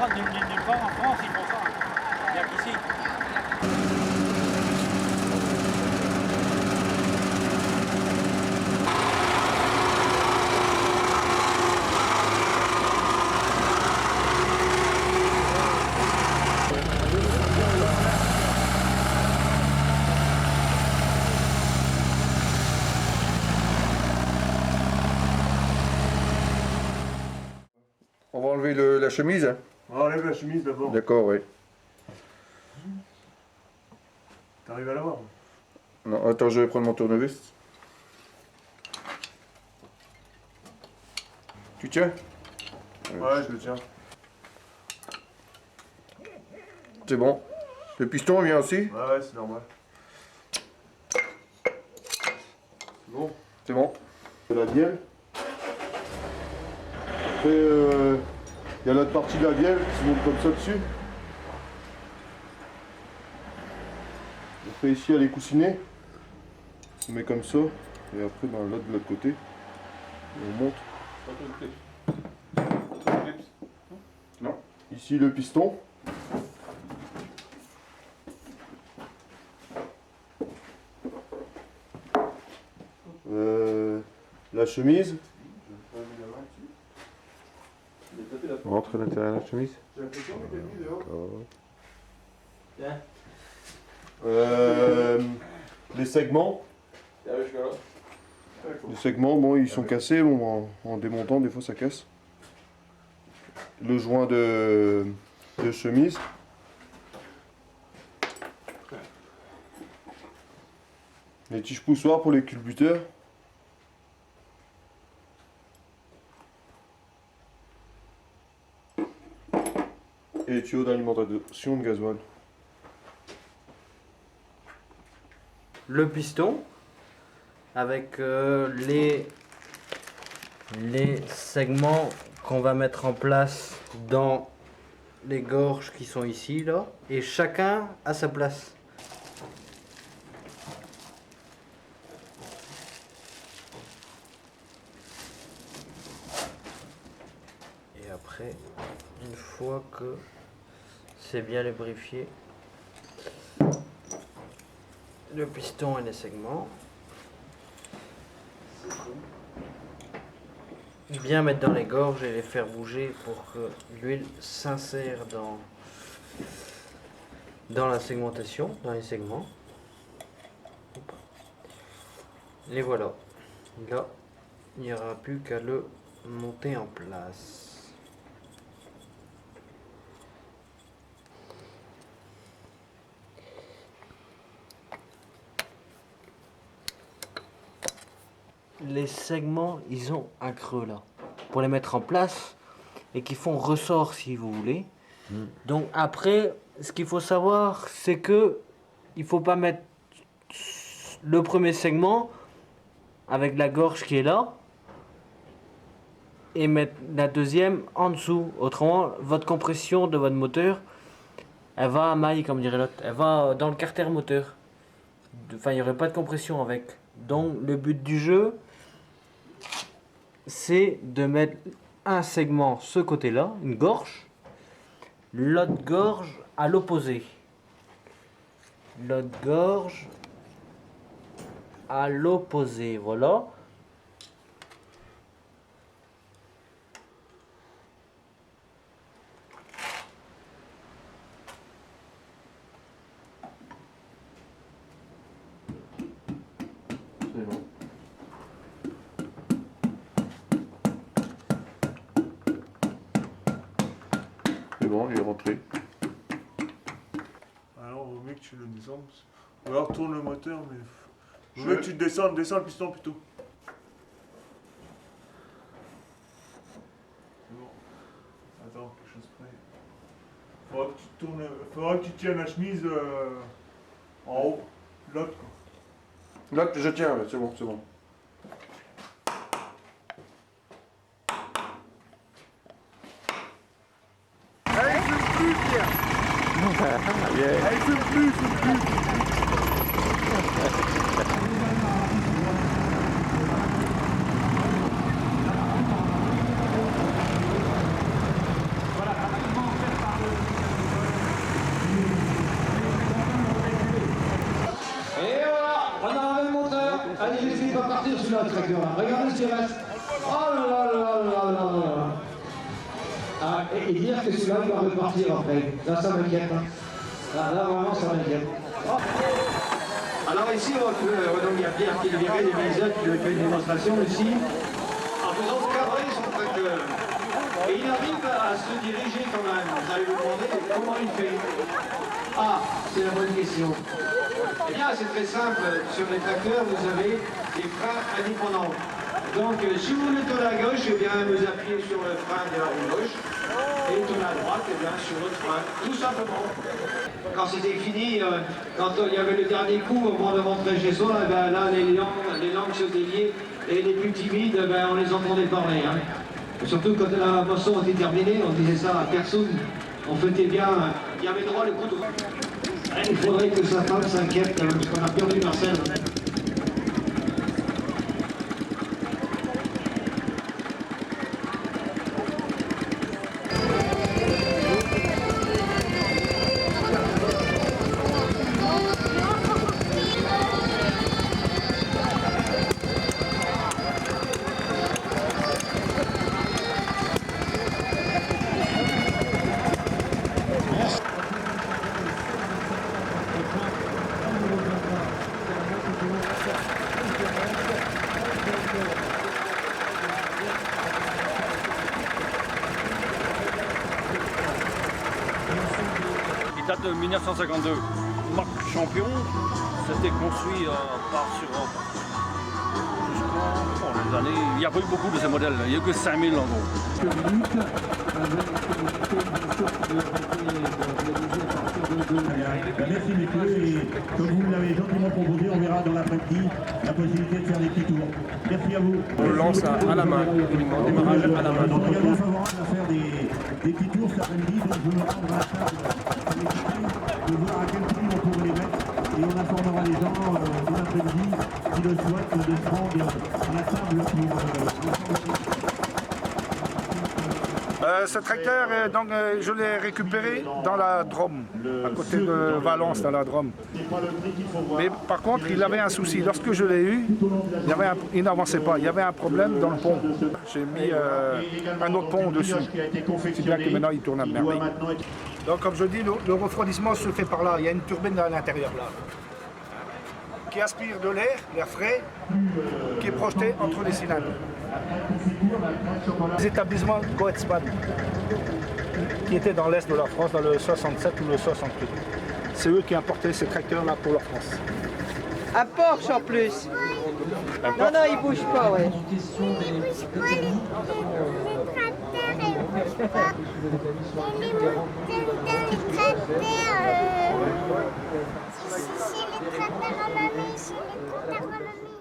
nulle part en France, ils font ça. Il n'y a qu'ici. On va enlever la chemise, hein. On enlève la chemise d'abord. D'accord, oui. T'arrives à l'avoir? Non, attends, je vais prendre mon tournevis. Tu tiens? Ouais, je le tiens. C'est bon. Le piston vient aussi? Ouais, c'est normal. Bon. C'est bon. C'est la bielle. Après, il y a l'autre partie de la bielle qui se monte comme ça dessus. Après ici, elle est coussinée. On met comme ça. Et après, ben, là, de l'autre côté, on monte. Non. Ici, le piston. La chemise. On rentre à l'intérieur de la chemise. J'ai l'impression que t'es mis dehors. Les segments. Les segments, bon, ils sont cassés. Bon, en démontant, des fois, ça casse. Le joint de chemise. Les tiges poussoirs pour les culbuteurs. Et les tuyaux d'alimentation de gasoil. Le piston avec les segments qu'on va mettre en place dans les gorges qui sont ici là, et chacun à sa place. Et après, une fois que c'est bien lubrifié, le piston et les segments, bien mettre dans les gorges et les faire bouger pour que l'huile s'insère dans la segmentation, dans les segments. Et voilà, là il n'y aura plus qu'à le monter en place. Les segments, ils ont un creux là, pour les mettre en place et qui font ressort si vous voulez. Donc après, ce qu'il faut savoir, c'est que il faut pas mettre le premier segment avec la gorge qui est là et mettre la deuxième en dessous. Autrement, votre compression de votre moteur, elle va à maille, comme dirait l'autre, elle va dans le carter moteur. Enfin, il n'y aurait pas de compression avec. Donc le but du jeu, c'est de mettre un segment ce côté-là, une gorge, l'autre gorge à l'opposé. L'autre gorge à l'opposé, voilà. C'est bon. C'est bon, il est rentré. Alors, vaut mieux que tu le descendes. Ou alors tourne le moteur, mais. Vaut mieux que tu descends le piston plutôt. C'est bon. Attends, quelque chose près. Faudra que tu tiennes la chemise en haut. L'autre quoi. Là, je tiens, c'est bon, c'est bon. Allez, je plus, Pierre. Allez, je plus. le tracteur là. Regardez ce qui reste. Oh là là là là là là là. Ah, et dire que celui-là il va repartir après. Là ça m'inquiète. Hein. Là vraiment ça m'inquiète. Oh. Alors ici, donc, il y a Pierre qui virait des Mélisette qui lui fait une démonstration ici, en faisant cadrer son tracteur. Et il arrive à se diriger quand même. Vous allez vous demander comment il fait. Ah, c'est la bonne question. Eh bien, c'est très simple. Sur les tracteurs, vous avez des freins indépendants. Donc, si vous voulez tourner à gauche, eh bien, vous appuyez sur le frein de la roue gauche. Et tourner à droite, eh bien, sur l'autre frein. Tout simplement. Quand c'était fini, quand il y avait le dernier coup, au moment de rentrer chez soi, eh bien, là, les langues se déliaient. Et les plus timides, eh bien, on les entendait parler. Hein. Surtout quand la moisson était terminée, on disait ça à personne. On fêtait bien, il y avait droit le coup de... Il faudrait que sa femme s'inquiète, parce qu'on a perdu Marcel. Il date de 1952. Marque champion, c'était construit par sur jusqu'en les années. Il n'y a pas eu beaucoup de ces modèles, il n'y a que 5000 en gros. Merci messieurs, et comme vous l'avez gentiment proposé, on verra dans l'après-midi la possibilité de faire des petits tours. Merci à vous. On le lance à la main, uniquement démarrage à la main. Donc également favorable à faire des petits tours cet après-midi, donc je me rends à la table de voir à quel prix on pourrait les mettre et on informera les gens dans l'après-midi qui le souhaitent de se rendre à la table pour Ce tracteur, donc, je l'ai récupéré dans la Drôme, à côté de Valence, dans la Drôme. Mais par contre, il avait un souci. Lorsque je l'ai eu, il n'avançait pas. Il y avait un problème dans le pont. J'ai mis un autre pont dessus. C'est bien que maintenant, il tourne à merveille. Donc, comme je dis, le refroidissement se fait par là. Il y a une turbine à l'intérieur, là, qui aspire de l'air frais, qui est projeté entre les cylindres. Les établissements Coetspan, qui étaient dans l'est de la France, dans le 67 ou le 68. C'est eux qui importaient ces tracteurs-là pour la France. Un Porsche en plus. Non, non, il bouge pas, ouais. Les tracteurs et les tracteurs. Chez les tracteurs en mamie, chez les tracteurs en mamie.